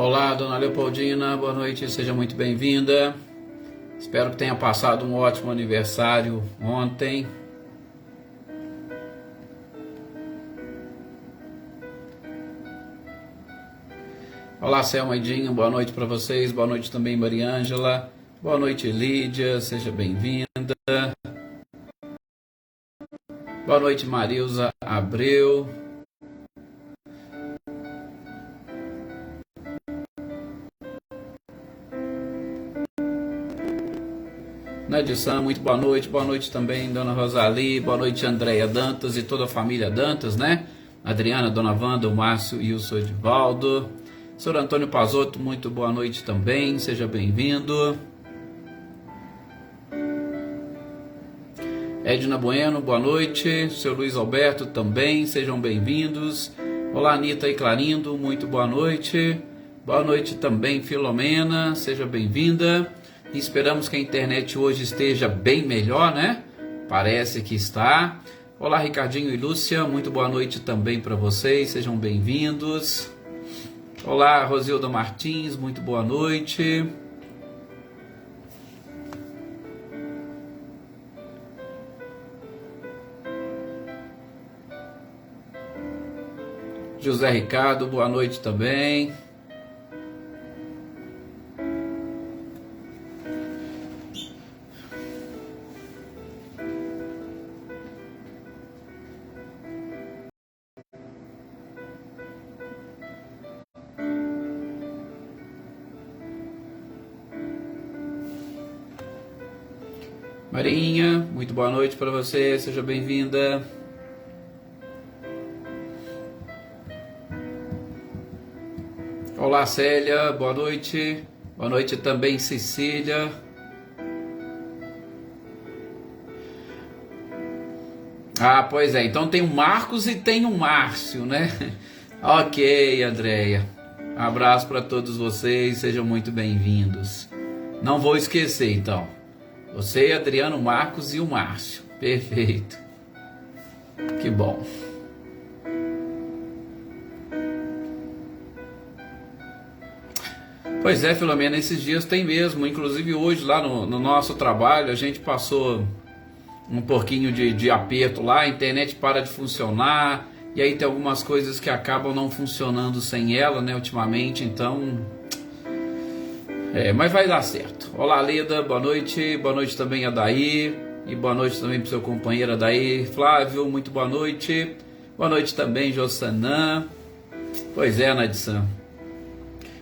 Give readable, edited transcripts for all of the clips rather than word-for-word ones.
Olá, dona Leopoldina, boa noite, seja muito bem-vinda. Espero que tenha passado um ótimo aniversário ontem. Olá, Selma e Dinho, boa noite para vocês, boa noite também, Mariângela, boa noite, Lídia, seja bem-vinda. Boa noite, Marilza Abreu. Nadissan, muito boa noite também, Dona Rosali, boa noite, Andréia Dantas e toda a família Dantas, né? Adriana, Dona Wanda, o Márcio e o Sr. Edivaldo. Sr. Antônio Pazotto, muito boa noite também, seja bem-vindo. Edna Bueno, boa noite. Sr. Luiz Alberto também, sejam bem-vindos. Olá, Anitta e Clarindo, muito boa noite. Boa noite também, Filomena, seja bem-vinda. Esperamos que a internet hoje esteja bem melhor, né? Parece que está. Olá, Ricardinho e Lúcia, muito boa noite também para vocês, sejam bem-vindos. Olá, Rosilda Martins, muito boa noite. José Ricardo, boa noite também. Marinha, muito boa noite para você, seja bem-vinda. Olá, Célia, boa noite. Boa noite também, Cecília. Ah, pois é, então tem o Marcos e tem o Márcio, né? Ok, Andréia. Abraço para todos vocês, sejam muito bem-vindos. Não vou esquecer, então. Você, Adriano, o Marcos e o Márcio. Perfeito. Que bom. Pois é, Filomena, esses dias tem mesmo. Inclusive hoje lá no nosso trabalho a gente passou um pouquinho de aperto lá, a internet para de funcionar. E aí tem algumas coisas que acabam não funcionando sem ela, né, ultimamente, então... mas vai dar certo. Olá, Leda, boa noite também a Daí, e boa noite também para o seu companheiro Daí. Flávio, muito boa noite também, Jossanã. Pois é, Nadissan.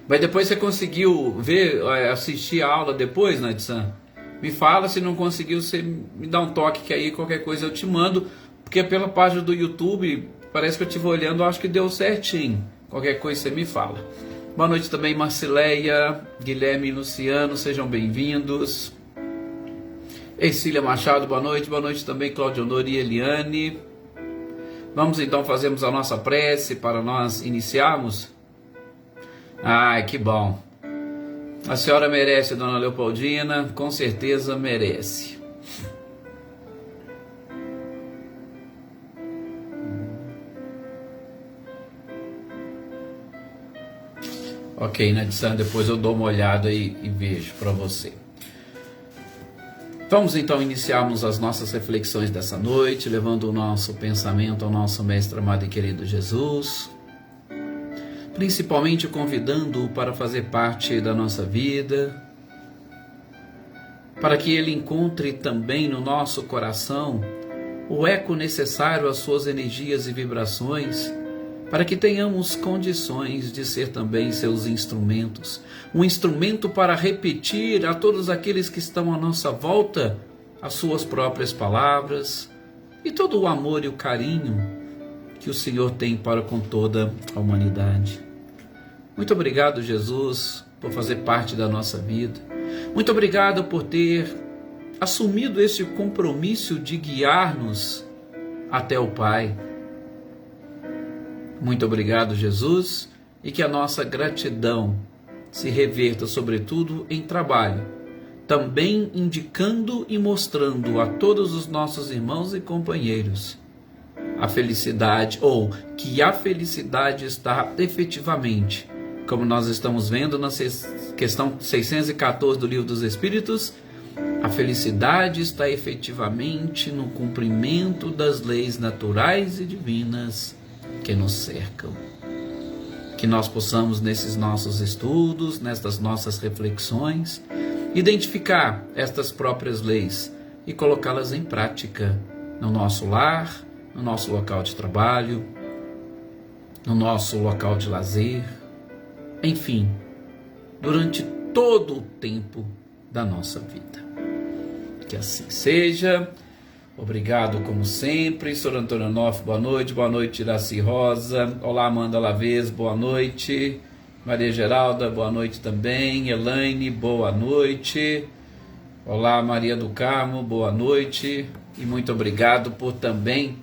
Mas depois você conseguiu ver, assistir a aula depois, Nadissan? Me fala, se não conseguiu, você me dá um toque que aí qualquer coisa eu te mando, porque pela página do YouTube, parece que eu estive olhando, acho que deu certinho. Qualquer coisa você me fala. Boa noite também, Marcileia, Guilherme e Luciano, sejam bem-vindos. Ercília Machado, boa noite também, Cláudio Honor e Eliane. Vamos então fazermos a nossa prece para nós iniciarmos? Ai, que bom. A senhora merece, Dona Leopoldina, com certeza merece. Ok, Nadissan, depois eu dou uma olhada e vejo para você. Vamos então iniciarmos as nossas reflexões dessa noite, levando o nosso pensamento ao nosso Mestre amado e querido Jesus, principalmente convidando-o para fazer parte da nossa vida, para que ele encontre também no nosso coração o eco necessário às suas energias e vibrações, para que tenhamos condições de ser também seus instrumentos, um instrumento para repetir a todos aqueles que estão à nossa volta as suas próprias palavras e todo o amor e o carinho que o Senhor tem para com toda a humanidade. Muito obrigado, Jesus, por fazer parte da nossa vida. Muito obrigado por ter assumido esse compromisso de guiar-nos até o Pai. Muito obrigado, Jesus, e que a nossa gratidão se reverta, sobretudo, em trabalho, também indicando e mostrando a todos os nossos irmãos e companheiros a felicidade, ou que a felicidade está efetivamente como nós estamos vendo na questão 614 do Livro dos Espíritos, a felicidade está efetivamente no cumprimento das leis naturais e divinas que nos cercam. Que nós possamos, nesses nossos estudos, nestas nossas reflexões, identificar estas próprias leis e colocá-las em prática no nosso lar, no nosso local de trabalho, no nosso local de lazer, enfim, durante todo o tempo da nossa vida. Que assim seja. Obrigado, como sempre. Sr. Antônio Onofre, boa noite, Iraci Rosa. Olá, Amanda Lavez, boa noite. Maria Geralda, boa noite também. Elaine, boa noite. Olá, Maria do Carmo, boa noite. E muito obrigado por também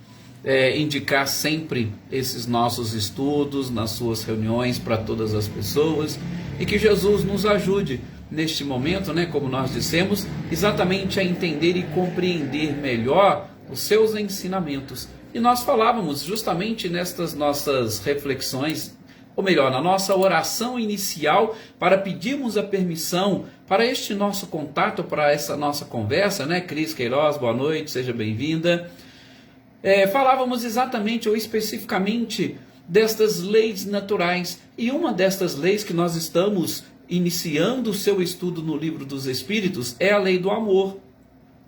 indicar sempre esses nossos estudos nas suas reuniões para todas as pessoas. E que Jesus nos ajude neste momento, como nós dissemos, exatamente a entender e compreender melhor os seus ensinamentos. E nós falávamos justamente nestas nossas reflexões, ou melhor, na nossa oração inicial, para pedirmos a permissão para este nosso contato, para essa nossa conversa, Cris Queiroz, boa noite, seja bem-vinda. Falávamos exatamente ou especificamente destas leis naturais, e uma destas leis que nós estamos iniciando o seu estudo no Livro dos Espíritos é a lei do amor.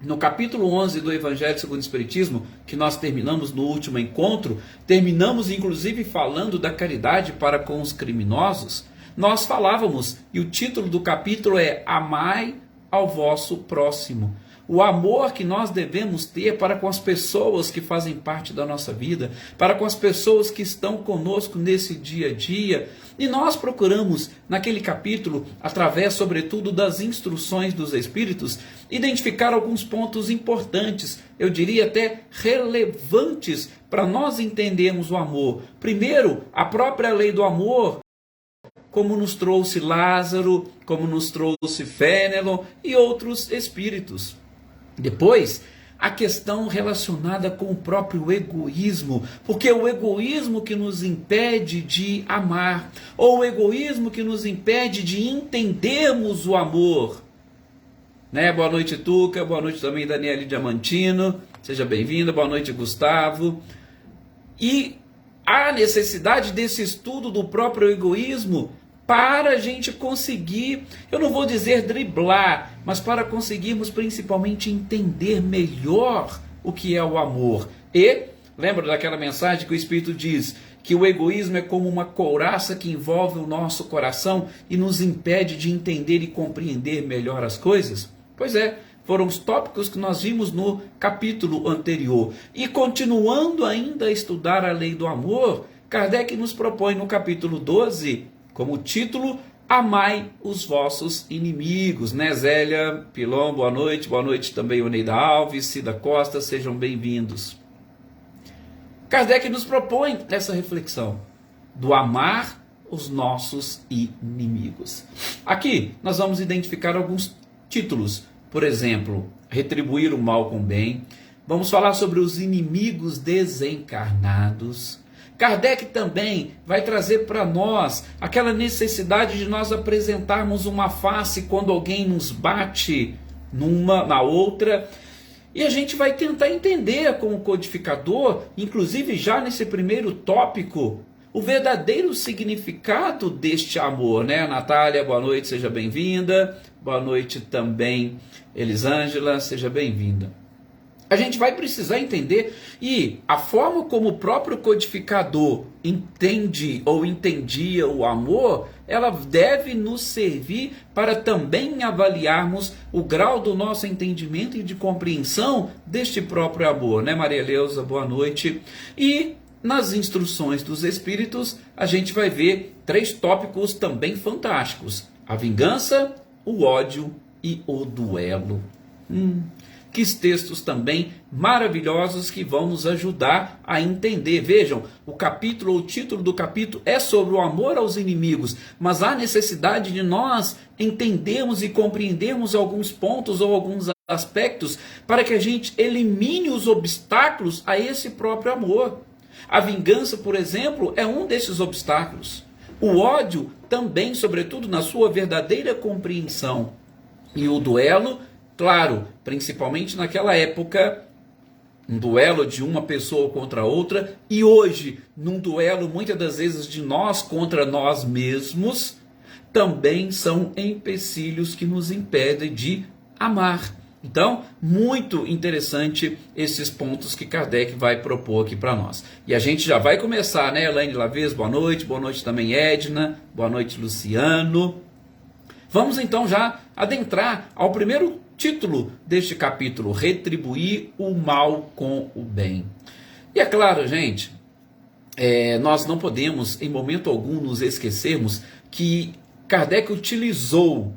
No capítulo 11 do Evangelho segundo o Espiritismo, que nós terminamos no último encontro, terminamos inclusive falando da caridade para com os criminosos, nós falávamos, e o título do capítulo é Amai ao vosso próximo. O amor que nós devemos ter para com as pessoas que fazem parte da nossa vida, para com as pessoas que estão conosco nesse dia a dia. E nós procuramos, naquele capítulo, através sobretudo das instruções dos Espíritos, identificar alguns pontos importantes, eu diria até relevantes, para nós entendermos o amor. Primeiro, a própria lei do amor, como nos trouxe Lázaro, como nos trouxe Fénelon e outros espíritos. Depois, a questão relacionada com o próprio egoísmo, porque é o egoísmo que nos impede de amar, ou o egoísmo que nos impede de entendermos o amor. Boa noite, Tuca, boa noite também, Daniele Diamantino, seja bem-vinda, boa noite, Gustavo. E há necessidade desse estudo do próprio egoísmo para a gente conseguir, eu não vou dizer driblar, mas para conseguirmos principalmente entender melhor o que é o amor. E lembra daquela mensagem que o Espírito diz que o egoísmo é como uma couraça que envolve o nosso coração e nos impede de entender e compreender melhor as coisas? Pois é, foram os tópicos que nós vimos no capítulo anterior. E continuando ainda a estudar a lei do amor, Kardec nos propõe no capítulo 12, como título, Amai os vossos inimigos. Zélia Pilon, boa noite também Oneida Alves, Cida Costa, sejam bem-vindos. Kardec nos propõe essa reflexão do amar os nossos inimigos. Aqui nós vamos identificar alguns títulos, por exemplo, retribuir o mal com o bem. Vamos falar sobre os inimigos desencarnados. Kardec também vai trazer para nós aquela necessidade de nós apresentarmos uma face quando alguém nos bate na outra. E a gente vai tentar entender com o codificador, inclusive já nesse primeiro tópico, o verdadeiro significado deste amor, Natália, boa noite, seja bem-vinda. Boa noite também, Elisângela, seja bem-vinda. A gente vai precisar entender, e a forma como o próprio codificador entende ou entendia o amor, ela deve nos servir para também avaliarmos o grau do nosso entendimento e de compreensão deste próprio amor, Maria Leusa, boa noite. E nas instruções dos Espíritos, a gente vai ver 3 tópicos também fantásticos: a vingança, o ódio e o duelo. Que textos também maravilhosos que vão nos ajudar a entender. Vejam, o título do capítulo é sobre o amor aos inimigos, mas há necessidade de nós entendermos e compreendermos alguns pontos ou alguns aspectos para que a gente elimine os obstáculos a esse próprio amor. A vingança, por exemplo, é um desses obstáculos. O ódio também, sobretudo na sua verdadeira compreensão. E o duelo, claro, principalmente naquela época, um duelo de uma pessoa contra outra, e hoje, num duelo muitas das vezes de nós contra nós mesmos, também são empecilhos que nos impedem de amar. Então, muito interessante esses pontos que Kardec vai propor aqui para nós. E a gente já vai começar, né? Elaine Lavez, boa noite também Edna, boa noite Luciano. Vamos então já adentrar ao primeiro título deste capítulo, Retribuir o Mal com o Bem. E é claro, gente, nós não podemos em momento algum nos esquecermos que Kardec utilizou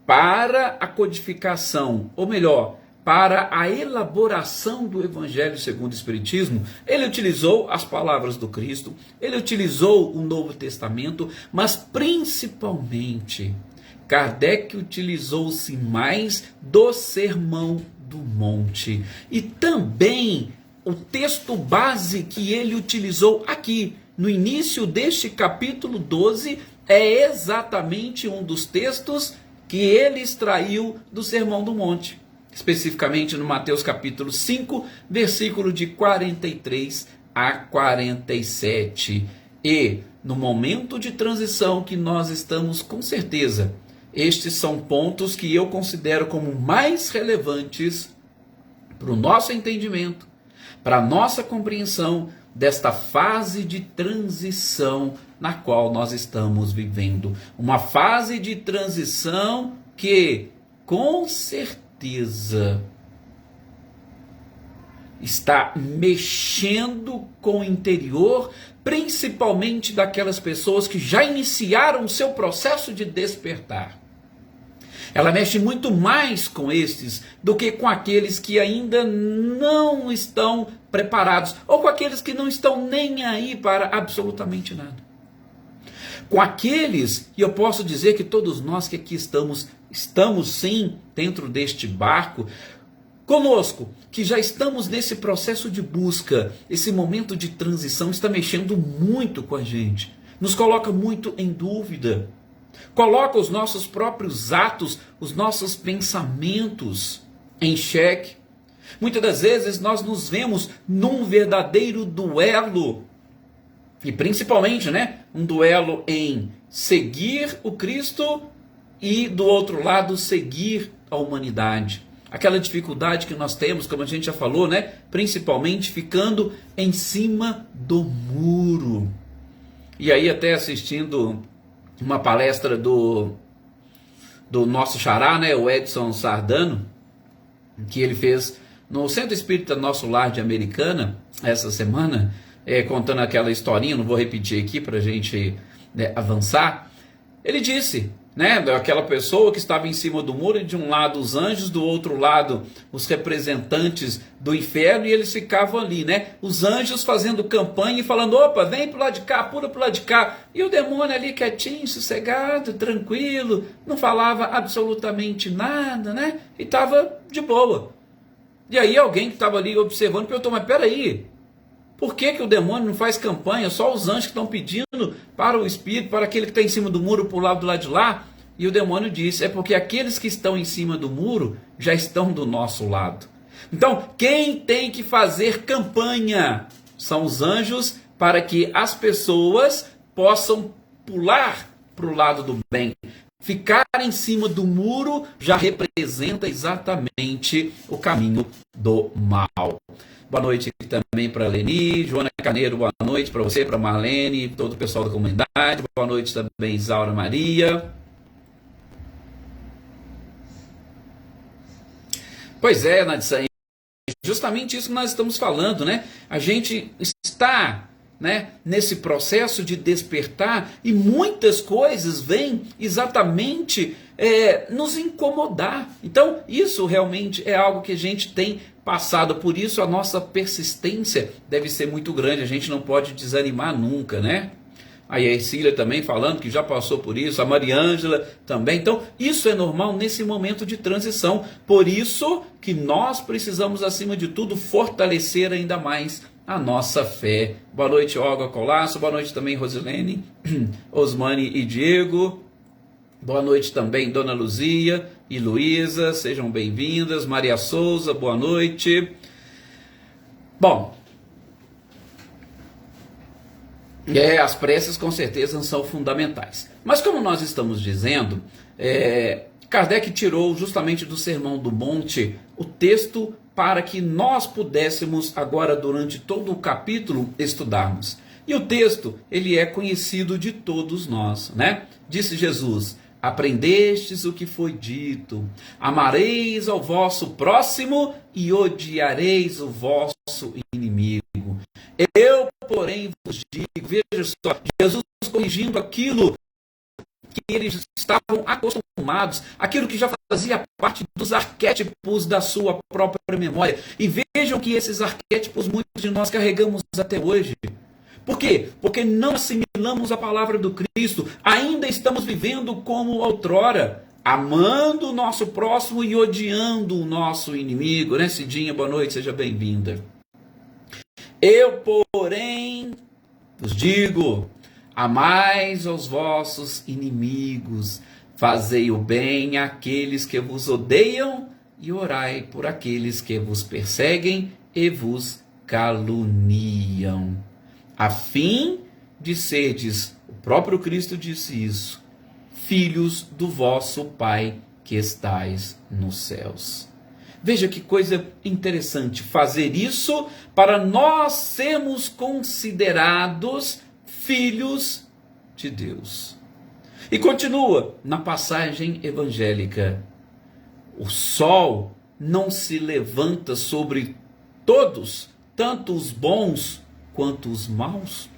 para a codificação, ou melhor, para a elaboração do Evangelho segundo o Espiritismo, ele utilizou as palavras do Cristo, ele utilizou o Novo Testamento, mas principalmente Kardec utilizou-se mais do Sermão do Monte. E também o texto base que ele utilizou aqui, no início deste capítulo 12, é exatamente um dos textos que ele extraiu do Sermão do Monte, especificamente no Mateus capítulo 5, versículo de 43 a 47. E no momento de transição que nós estamos, com certeza, estes são pontos que eu considero como mais relevantes para o nosso entendimento, para a nossa compreensão desta fase de transição na qual nós estamos vivendo. Uma fase de transição que, com certeza, está mexendo com o interior, principalmente daquelas pessoas que já iniciaram o seu processo de despertar. Ela mexe muito mais com estes do que com aqueles que ainda não estão preparados, ou com aqueles que não estão nem aí para absolutamente nada. Com aqueles, e eu posso dizer que todos nós que aqui estamos sim dentro deste barco, conosco, que já estamos nesse processo de busca, esse momento de transição está mexendo muito com a gente, nos coloca muito em dúvida, coloca os nossos próprios atos, os nossos pensamentos em xeque. Muitas das vezes nós nos vemos num verdadeiro duelo, e principalmente, um duelo em seguir o Cristo e do outro lado seguir a humanidade. Aquela dificuldade que nós temos, como a gente já falou, principalmente ficando em cima do muro. E aí até assistindo uma palestra do nosso xará, o Edson Sardano, que ele fez no Centro Espírita Nosso Lar de Americana, essa semana, contando aquela historinha, não vou repetir aqui para a gente avançar. Ele disse, aquela pessoa que estava em cima do muro, e de um lado os anjos, do outro lado os representantes do inferno, e eles ficavam ali, os anjos fazendo campanha e falando, opa, vem pro lado de cá, pula pro lado de cá, e o demônio ali quietinho, sossegado, tranquilo, não falava absolutamente nada, e estava de boa. E aí alguém que estava ali observando perguntou, mas peraí, por que o demônio não faz campanha? Só os anjos que estão pedindo para o espírito, para aquele que está em cima do muro, pular do lado de lá. E o demônio disse, é porque aqueles que estão em cima do muro já estão do nosso lado. Então, quem tem que fazer campanha são os anjos, para que as pessoas possam pular para o lado do bem. Ficar em cima do muro já representa exatamente o caminho do mal. Boa noite também para a Leni, Joana Carneiro, boa noite para você, para a Marlene, todo o pessoal da comunidade. Boa noite também, Isaura Maria. Pois é, Nadissa, justamente isso que nós estamos falando, A gente está, nesse processo de despertar, e muitas coisas vêm exatamente nos incomodar. Então, isso realmente é algo que a gente tem passado, por isso a nossa persistência deve ser muito grande, a gente não pode desanimar nunca, Aí a Ercília também falando que já passou por isso, a Mariângela também. Então, isso é normal nesse momento de transição. Por isso que nós precisamos, acima de tudo, fortalecer ainda mais a nossa fé. Boa noite, Olga Colasso. Boa noite também, Rosilene, Osmane e Diego. Boa noite também, Dona Luzia e Luísa. Sejam bem-vindas. Maria Souza, boa noite. Bom, as preces com certeza são fundamentais. Mas como nós estamos dizendo, Kardec tirou justamente do Sermão do Monte o texto para que nós pudéssemos agora durante todo o capítulo estudarmos. E o texto, ele é conhecido de todos nós, né? Disse Jesus: aprendestes o que foi dito, amareis ao vosso próximo e odiareis o vosso inimigo. Eu, porém, vos digo, veja só, Jesus corrigindo aquilo que eles estavam acostumados, aquilo que já fazia parte dos arquétipos da sua própria memória. E vejam que esses arquétipos muitos de nós carregamos até hoje. Por quê? Porque não assimilamos a palavra do Cristo, ainda estamos vivendo como outrora, amando o nosso próximo e odiando o nosso inimigo. Né, Cidinha? Boa noite, seja bem-vinda. Eu, porém, vos digo: amais aos vossos inimigos, fazei o bem àqueles que vos odeiam e orai por aqueles que vos perseguem e vos caluniam, a fim de serdes, o próprio Cristo disse isso, filhos do vosso Pai que estais nos céus. Veja que coisa interessante, fazer isso para nós sermos considerados filhos de Deus. E continua na passagem evangélica: o sol não se levanta sobre todos, tanto os bons quanto os maus.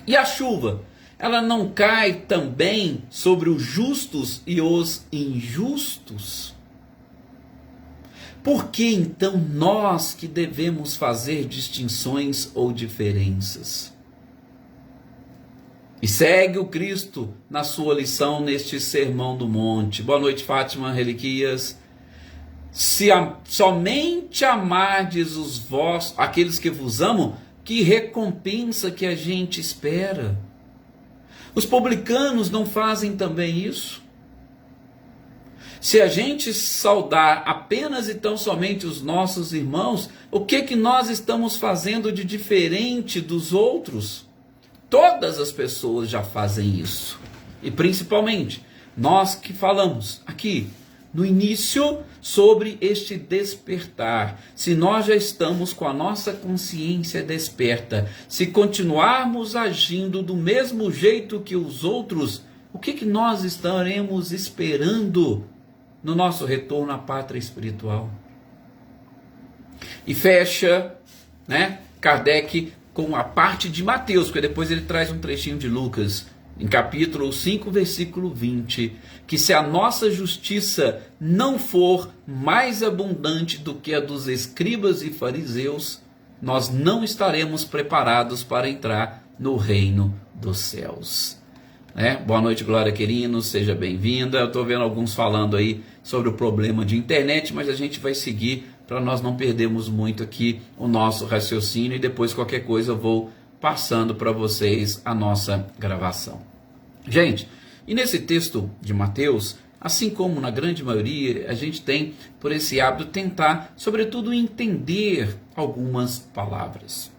E a chuva, ela não cai também sobre os justos e os injustos? Por que então nós que devemos fazer distinções ou diferenças? E segue o Cristo na sua lição neste Sermão do Monte. Boa noite, Fátima Reliquias. Se somente amardes aqueles que vos amam, que recompensa que a gente espera? Os publicanos não fazem também isso? Se a gente saudar apenas e tão somente os nossos irmãos, o que nós estamos fazendo de diferente dos outros? Todas as pessoas já fazem isso. E principalmente, nós que falamos aqui no início sobre este despertar. Se nós já estamos com a nossa consciência desperta, se continuarmos agindo do mesmo jeito que os outros, o que nós estaremos esperando no nosso retorno à pátria espiritual? E fecha, Kardec com a parte de Mateus, porque depois ele traz um trechinho de Lucas, em capítulo 5, versículo 20, que se a nossa justiça não for mais abundante do que a dos escribas e fariseus, nós não estaremos preparados para entrar no reino dos céus. Boa noite, Glória Querino, seja bem-vinda. Eu estou vendo alguns falando aí sobre o problema de internet, mas a gente vai seguir para nós não perdermos muito aqui o nosso raciocínio, e depois qualquer coisa eu vou passando para vocês a nossa gravação. Gente, e nesse texto de Mateus, assim como na grande maioria, a gente tem por esse hábito tentar, sobretudo, entender algumas palavras.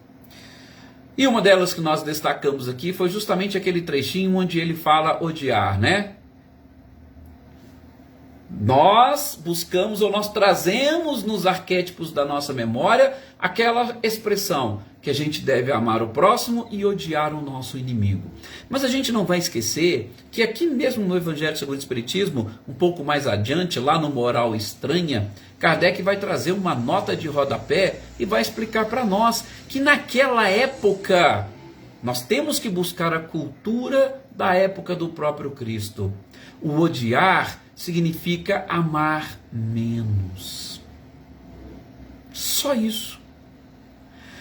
E uma delas que nós destacamos aqui foi justamente aquele trechinho onde ele fala odiar, Nós buscamos, ou nós trazemos nos arquétipos da nossa memória aquela expressão que a gente deve amar o próximo e odiar o nosso inimigo. Mas a gente não vai esquecer que aqui mesmo no Evangelho segundo o Espiritismo, um pouco mais adiante, lá no Moral Estranha, Kardec vai trazer uma nota de rodapé e vai explicar para nós que naquela época nós temos que buscar a cultura da época do próprio Cristo. O odiar significa amar menos. Só isso.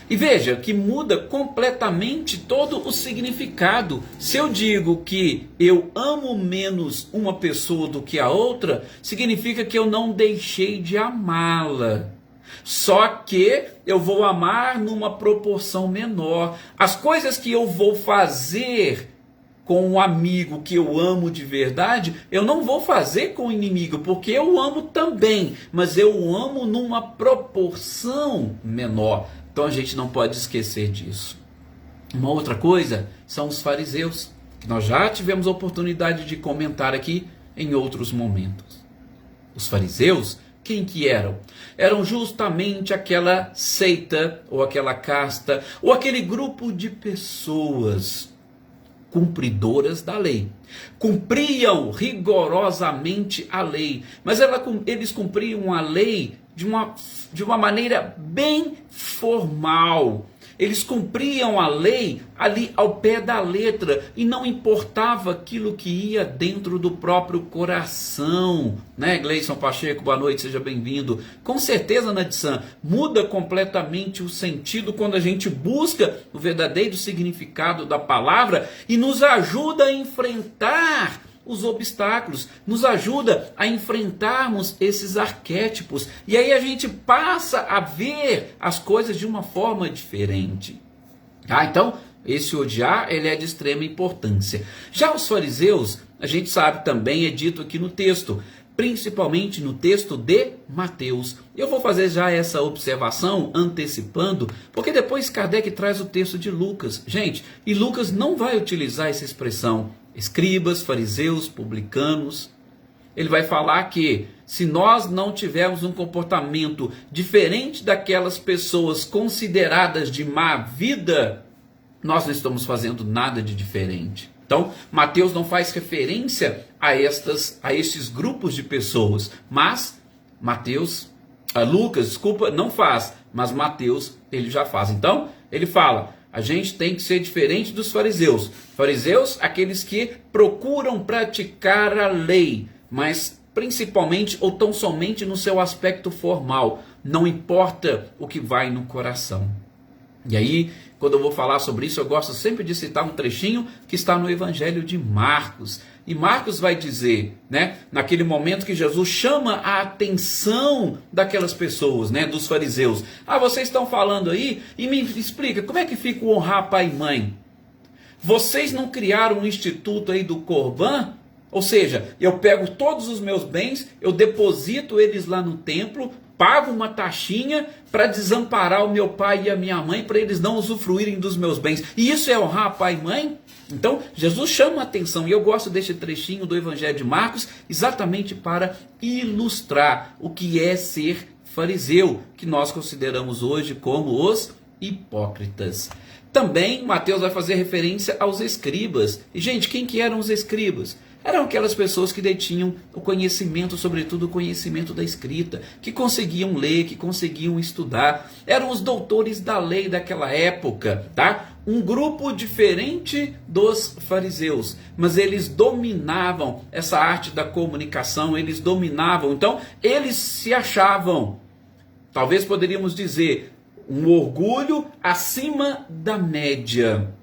E veja que muda completamente todo o significado. Se eu digo que eu amo menos uma pessoa do que a outra, significa que eu não deixei de amá-la. Só que eu vou amar numa proporção menor. As coisas que eu vou fazer com um amigo que eu amo de verdade, eu não vou fazer com o inimigo, porque eu amo também, mas eu amo numa proporção menor. Então a gente não pode esquecer disso. Uma outra coisa são os fariseus, que nós já tivemos a oportunidade de comentar aqui em outros momentos. Os fariseus, quem que eram? Eram justamente aquela seita, ou aquela casta, ou aquele grupo de pessoas cumpridoras da lei. Cumpriam rigorosamente a lei, mas eles cumpriam a lei de uma maneira bem formal. Eles cumpriam a lei ali ao pé da letra e não importava aquilo que ia dentro do próprio coração, né? Gleison Pacheco, boa noite, seja bem-vindo. Com certeza, Nadissan, muda completamente o sentido quando a gente busca o verdadeiro significado da palavra e nos ajuda a enfrentar os obstáculos, nos ajuda a enfrentarmos esses arquétipos, e aí a gente passa a ver as coisas de uma forma diferente. Então, esse odiar, ele é de extrema importância. Já os fariseus, a gente sabe também, é dito aqui no texto, principalmente no texto de Mateus. Eu vou fazer já essa observação antecipando, porque depois Kardec traz o texto de Lucas. Gente, e Lucas não vai utilizar essa expressão escribas, fariseus, publicanos. Ele vai falar que se nós não tivermos um comportamento diferente daquelas pessoas consideradas de má vida, nós não estamos fazendo nada de diferente. Então, Mateus não faz referência a estes grupos de pessoas, mas Lucas, não faz, mas Mateus ele já faz. Então, ele fala: a gente tem que ser diferente dos fariseus. Fariseus, aqueles que procuram praticar a lei, mas principalmente ou tão somente no seu aspecto formal. Não importa o que vai no coração. E aí, quando eu vou falar sobre isso, eu gosto sempre de citar um trechinho que está no Evangelho de Marcos. E Marcos vai dizer, né, naquele momento que Jesus chama a atenção daquelas pessoas, né, dos fariseus. Vocês estão falando aí, e me explica, como é que fica o honrar pai e mãe? Vocês não criaram um instituto aí do Corban? Ou seja, eu pego todos os meus bens, eu deposito eles lá no templo, pago uma taxinha para desamparar o meu pai e a minha mãe, para eles não usufruírem dos meus bens. E isso é honrar pai e mãe? Então, Jesus chama a atenção, e eu gosto deste trechinho do Evangelho de Marcos, exatamente para ilustrar o que é ser fariseu, que nós consideramos hoje como os hipócritas. Também, Mateus vai fazer referência aos escribas. E, gente, quem que eram os escribas? Eram aquelas pessoas que detinham o conhecimento, sobretudo o conhecimento da escrita, que conseguiam ler, que conseguiam estudar. Eram os doutores da lei daquela época, tá? Um grupo diferente dos fariseus, mas eles dominavam essa arte da comunicação, eles dominavam. Então, eles se achavam, talvez poderíamos dizer, um orgulho acima da média.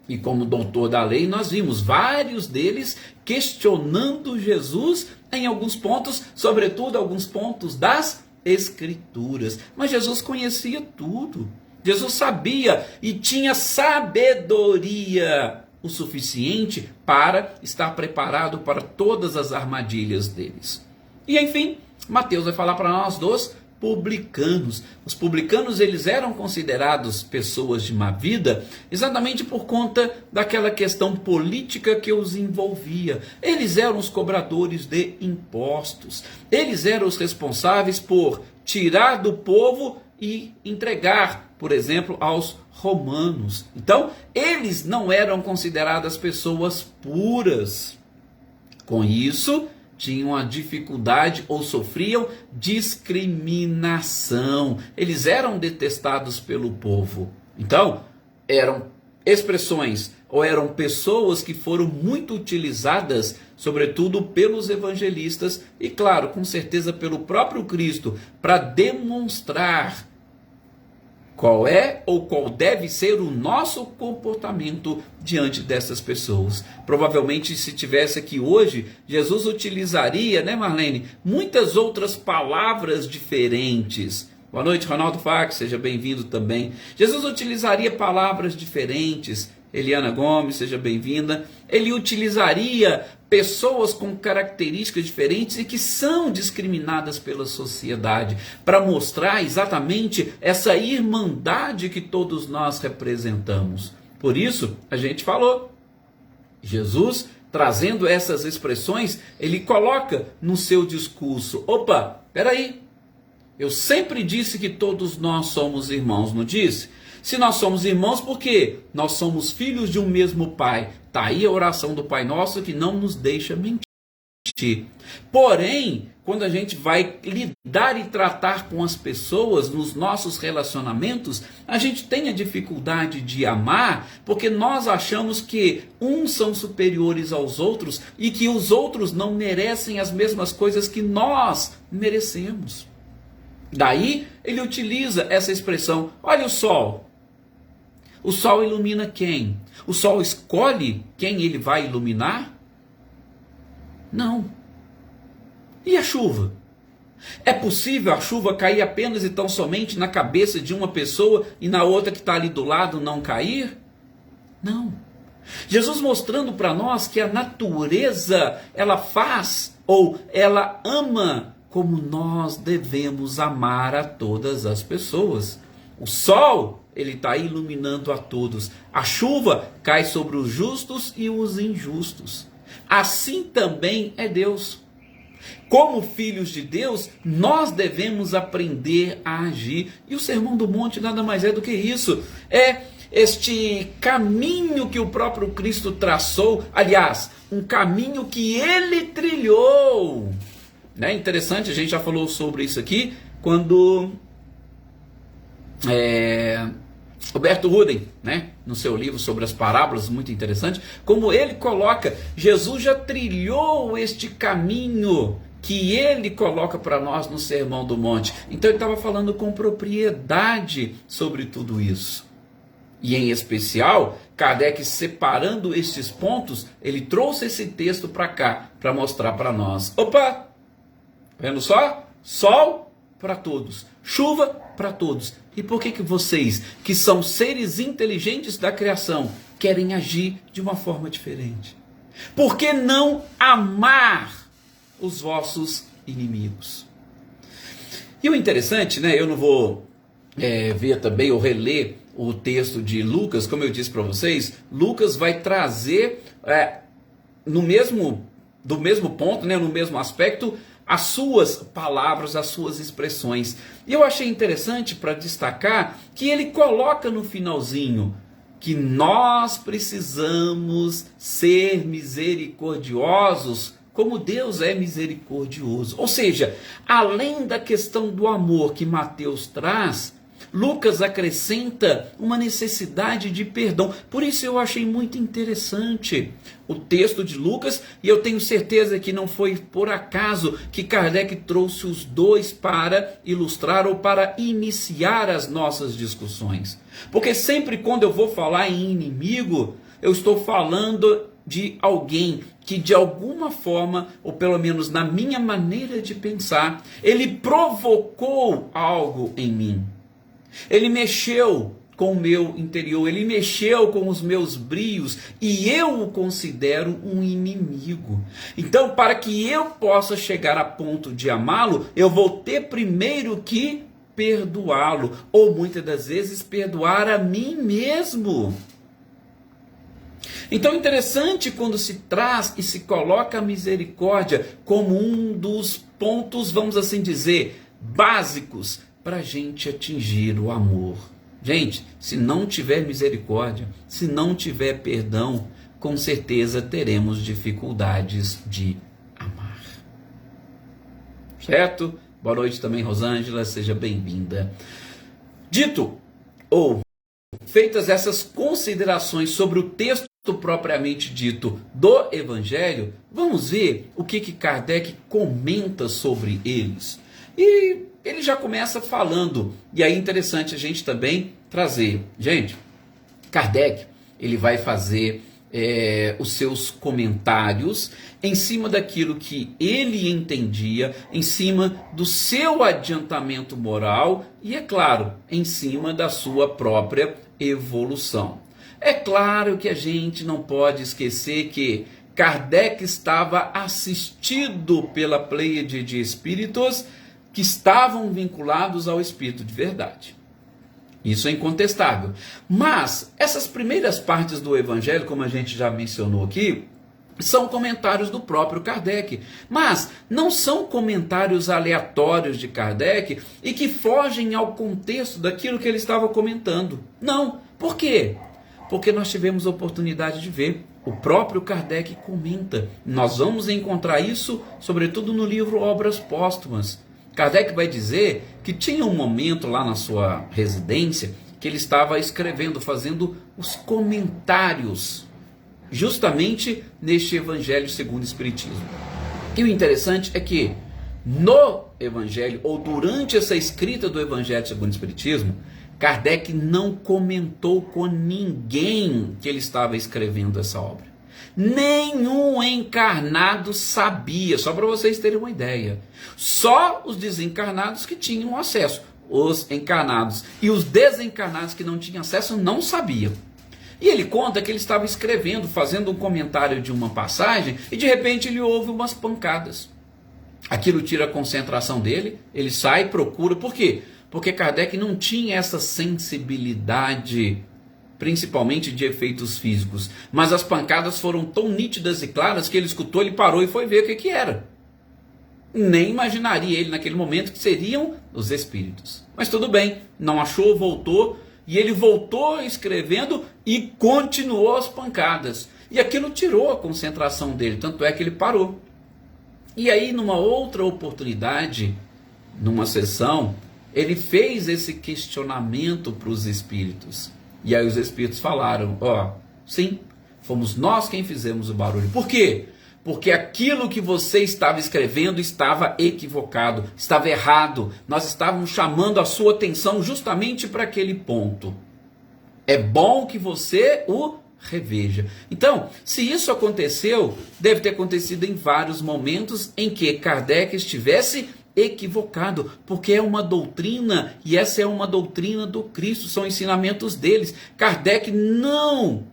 E como doutor da lei, nós vimos vários deles questionando Jesus em alguns pontos, sobretudo alguns pontos das Escrituras. Mas Jesus conhecia tudo. Jesus sabia e tinha sabedoria o suficiente para estar preparado para todas as armadilhas deles. E enfim, Mateus vai falar para nós dos publicanos. Os publicanos, eles eram considerados pessoas de má vida exatamente por conta daquela questão política que os envolvia. Eles eram os cobradores de impostos. Eles eram os responsáveis por tirar do povo e entregar, por exemplo, aos romanos. Então, eles não eram consideradas pessoas puras. Com isso, tinham a dificuldade ou sofriam discriminação. Eles eram detestados pelo povo. Então, eram expressões ou eram pessoas que foram muito utilizadas, sobretudo pelos evangelistas e, claro, com certeza pelo próprio Cristo, para demonstrar qual é ou qual deve ser o nosso comportamento diante dessas pessoas. Provavelmente, se tivesse aqui hoje, Jesus utilizaria, né, Marlene, muitas outras palavras diferentes. Boa noite, Ronaldo Fax, seja bem-vindo também. Jesus utilizaria palavras diferentes. Eliana Gomes, seja bem-vinda. Ele utilizaria pessoas com características diferentes e que são discriminadas pela sociedade, para mostrar exatamente essa irmandade que todos nós representamos. Por isso, a gente falou, Jesus, trazendo essas expressões, ele coloca no seu discurso, opa, peraí, eu sempre disse que todos nós somos irmãos, não disse? Se nós somos irmãos, por quê? Nós somos filhos de um mesmo Pai. Está aí a oração do Pai Nosso que não nos deixa mentir. Porém, quando a gente vai lidar e tratar com as pessoas nos nossos relacionamentos, a gente tem a dificuldade de amar, porque nós achamos que uns são superiores aos outros e que os outros não merecem as mesmas coisas que nós merecemos. Daí ele utiliza essa expressão, olha o sol. O sol ilumina quem? O sol escolhe quem ele vai iluminar? Não. E a chuva? É possível a chuva cair apenas e tão somente na cabeça de uma pessoa e na outra que está ali do lado não cair? Não. Jesus mostrando para nós que a natureza, ela faz ou ela ama como nós devemos amar a todas as pessoas. O sol, ele está iluminando a todos. A chuva cai sobre os justos e os injustos. Assim também é Deus. Como filhos de Deus, nós devemos aprender a agir. E o Sermão do Monte nada mais é do que isso. É este caminho que o próprio Cristo traçou. Aliás, um caminho que ele trilhou. É interessante, a gente já falou sobre isso aqui, quando Roberto Ruden, no seu livro sobre as parábolas, muito interessante, como ele coloca, Jesus já trilhou este caminho que ele coloca para nós no Sermão do Monte. Então ele estava falando com propriedade sobre tudo isso. E em especial, Kardec, separando estes pontos, ele trouxe esse texto para cá, para mostrar para nós. Opa! Vendo só? Sol para todos, chuva para todos. E por que vocês, que são seres inteligentes da criação, querem agir de uma forma diferente? Por que não amar os vossos inimigos? E o interessante, eu não vou ver também ou reler o texto de Lucas, como eu disse para vocês, Lucas vai trazer do mesmo ponto, no mesmo aspecto, as suas palavras, as suas expressões. E eu achei interessante para destacar que ele coloca no finalzinho que nós precisamos ser misericordiosos como Deus é misericordioso. Ou seja, além da questão do amor que Mateus traz, Lucas acrescenta uma necessidade de perdão. Por isso eu achei muito interessante o texto de Lucas, e eu tenho certeza que não foi por acaso que Kardec trouxe os dois para ilustrar ou para iniciar as nossas discussões. Porque sempre quando eu vou falar em inimigo, eu estou falando de alguém que de alguma forma, ou pelo menos na minha maneira de pensar, ele provocou algo em mim. Ele mexeu com o meu interior, ele mexeu com os meus brios, e eu o considero um inimigo. Então, para que eu possa chegar a ponto de amá-lo, eu vou ter primeiro que perdoá-lo, ou muitas das vezes perdoar a mim mesmo. Então é interessante quando se traz e se coloca a misericórdia como um dos pontos, vamos assim dizer, básicos para a gente atingir o amor. Gente, se não tiver misericórdia, se não tiver perdão, com certeza teremos dificuldades de amar. Certo? Boa noite também, Rosângela, seja bem-vinda. Dito ou feitas essas considerações sobre o texto propriamente dito do Evangelho, vamos ver o que Kardec comenta sobre eles. E ele já começa falando, e aí é interessante a gente também trazer. Gente, Kardec, ele vai fazer os seus comentários em cima daquilo que ele entendia, em cima do seu adiantamento moral e, é claro, em cima da sua própria evolução. É claro que a gente não pode esquecer que Kardec estava assistido pela pleiade de espíritos que estavam vinculados ao espírito de verdade. Isso é incontestável. Mas essas primeiras partes do Evangelho, como a gente já mencionou aqui, são comentários do próprio Kardec. Mas não são comentários aleatórios de Kardec e que fogem ao contexto daquilo que ele estava comentando. Não. Por quê? Porque nós tivemos a oportunidade de ver. O próprio Kardec comenta. Nós vamos encontrar isso, sobretudo no livro Obras Póstumas. Kardec vai dizer que tinha um momento lá na sua residência que ele estava escrevendo, fazendo os comentários, justamente neste Evangelho segundo o Espiritismo. E o interessante é que no Evangelho, ou durante essa escrita do Evangelho segundo o Espiritismo, Kardec não comentou com ninguém que ele estava escrevendo essa obra. Nenhum encarnado sabia, só para vocês terem uma ideia. Só os desencarnados que tinham acesso. Os encarnados e os desencarnados que não tinham acesso não sabiam. E ele conta que ele estava escrevendo, fazendo um comentário de uma passagem, e de repente ele ouve umas pancadas. Aquilo tira a concentração dele, ele sai, procura. Por quê? Porque Kardec não tinha essa sensibilidade, principalmente de efeitos físicos, mas as pancadas foram tão nítidas e claras que ele escutou, ele parou e foi ver o que era. Nem imaginaria ele naquele momento que seriam os espíritos. Mas tudo bem, não achou, voltou, e ele voltou escrevendo e continuou as pancadas. E aquilo tirou a concentração dele, tanto é que ele parou. E aí, numa outra oportunidade, numa sessão, ele fez esse questionamento para os espíritos. E aí os espíritos falaram, sim, fomos nós quem fizemos o barulho. Por quê? Porque aquilo que você estava escrevendo estava equivocado, estava errado. Nós estávamos chamando a sua atenção justamente para aquele ponto. É bom que você o reveja. Então, se isso aconteceu, deve ter acontecido em vários momentos em que Kardec estivesse equivocado, porque é uma doutrina, e essa é uma doutrina do Cristo, são ensinamentos deles. Kardec não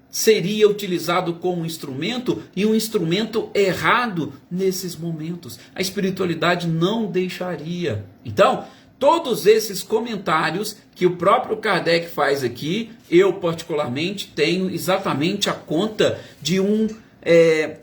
seria utilizado como instrumento, e um instrumento errado nesses momentos. A espiritualidade não deixaria. Então, todos esses comentários que o próprio Kardec faz aqui, eu particularmente tenho exatamente a conta de um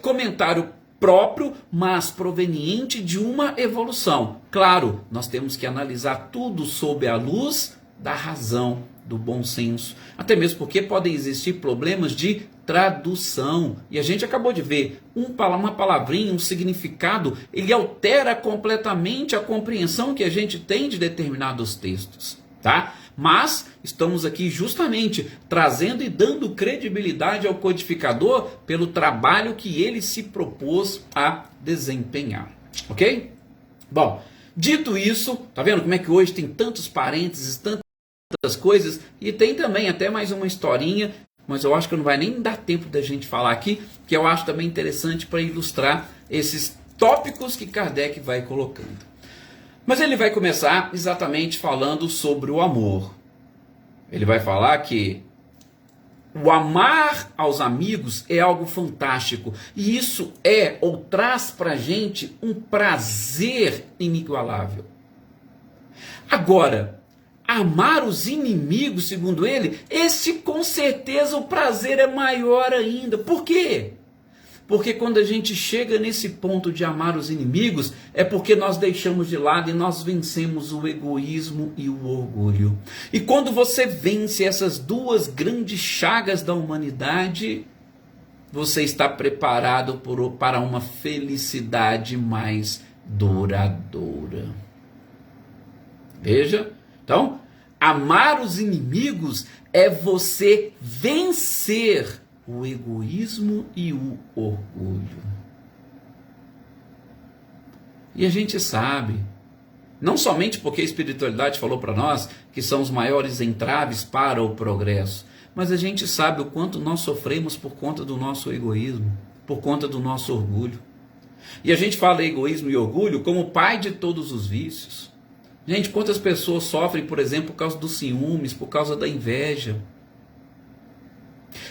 comentário próprio, mas proveniente de uma evolução. Claro, nós temos que analisar tudo sob a luz da razão, do bom senso, até mesmo porque podem existir problemas de tradução, e a gente acabou de ver, uma palavrinha, um significado, ele altera completamente a compreensão que a gente tem de determinados textos, tá? Mas estamos aqui justamente trazendo e dando credibilidade ao codificador pelo trabalho que ele se propôs a desempenhar, ok? Bom, dito isso, tá vendo como é que hoje tem tantos parênteses, tantas coisas, e tem também até mais uma historinha, mas eu acho que não vai nem dar tempo da gente falar aqui, que eu acho também interessante para ilustrar esses tópicos que Kardec vai colocando. Mas ele vai começar exatamente falando sobre o amor. Ele vai falar que o amar aos amigos é algo fantástico. E isso é ou traz para a gente um prazer inigualável. Agora, amar os inimigos, segundo ele, esse com certeza o prazer é maior ainda. Por quê? Porque quando a gente chega nesse ponto de amar os inimigos, é porque nós deixamos de lado e nós vencemos o egoísmo e o orgulho. E quando você vence essas duas grandes chagas da humanidade, você está preparado para uma felicidade mais duradoura. Veja, então, amar os inimigos é você vencer o egoísmo e o orgulho. E a gente sabe, não somente porque a espiritualidade falou para nós que são os maiores entraves para o progresso, mas a gente sabe o quanto nós sofremos por conta do nosso egoísmo, por conta do nosso orgulho. E a gente fala egoísmo e orgulho como pai de todos os vícios. Gente, quantas pessoas sofrem, por exemplo, por causa dos ciúmes, por causa da inveja?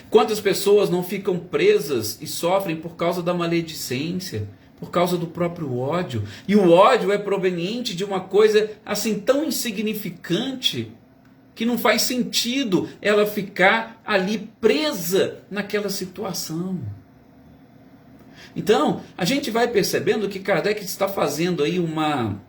Quantas pessoas não ficam presas e sofrem por causa da maledicência, por causa do próprio ódio? E o ódio é proveniente de uma coisa assim tão insignificante que não faz sentido ela ficar ali presa naquela situação. Então, a gente vai percebendo que Kardec está fazendo aí uma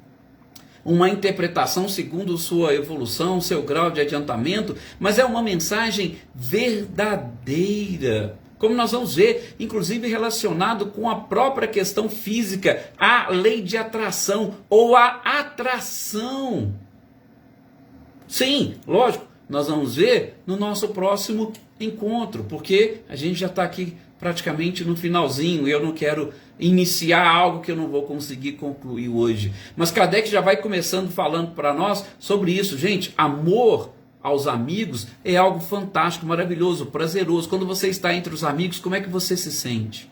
interpretação segundo sua evolução, seu grau de adiantamento, mas é uma mensagem verdadeira. Como nós vamos ver, inclusive relacionado com a própria questão física, a lei de atração ou a atração. Sim, lógico, nós vamos ver no nosso próximo encontro, porque a gente já está aqui praticamente no finalzinho e eu não quero iniciar algo que eu não vou conseguir concluir hoje. Mas Kardec já vai começando falando para nós sobre isso. Gente, amor aos amigos é algo fantástico, maravilhoso, prazeroso. Quando você está entre os amigos, como é que você se sente?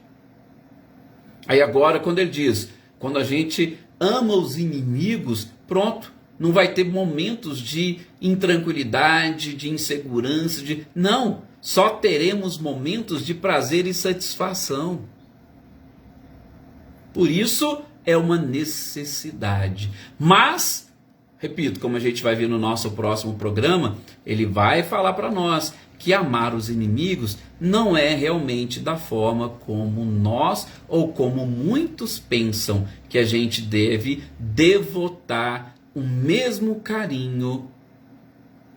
Aí agora, quando ele diz, quando a gente ama os inimigos, pronto. Não vai ter momentos de intranquilidade, de insegurança, não, só teremos momentos de prazer e satisfação. Por isso é uma necessidade. Mas, repito, como a gente vai ver no nosso próximo programa, ele vai falar para nós que amar os inimigos não é realmente da forma como nós ou como muitos pensam que a gente deve devotar o mesmo carinho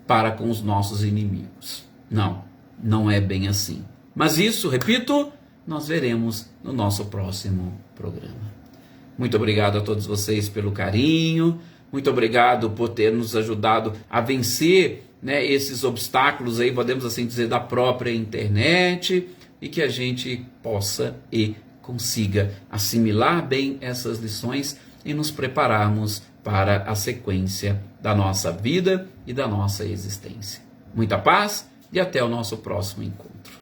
para com os nossos inimigos. Não, não é bem assim. Mas isso, repito, nós veremos no nosso próximo programa. Muito obrigado a todos vocês pelo carinho, muito obrigado por ter nos ajudado a vencer, esses obstáculos aí, podemos assim dizer, da própria internet, e que a gente possa e consiga assimilar bem essas lições e nos prepararmos para a sequência da nossa vida e da nossa existência. Muita paz e até o nosso próximo encontro.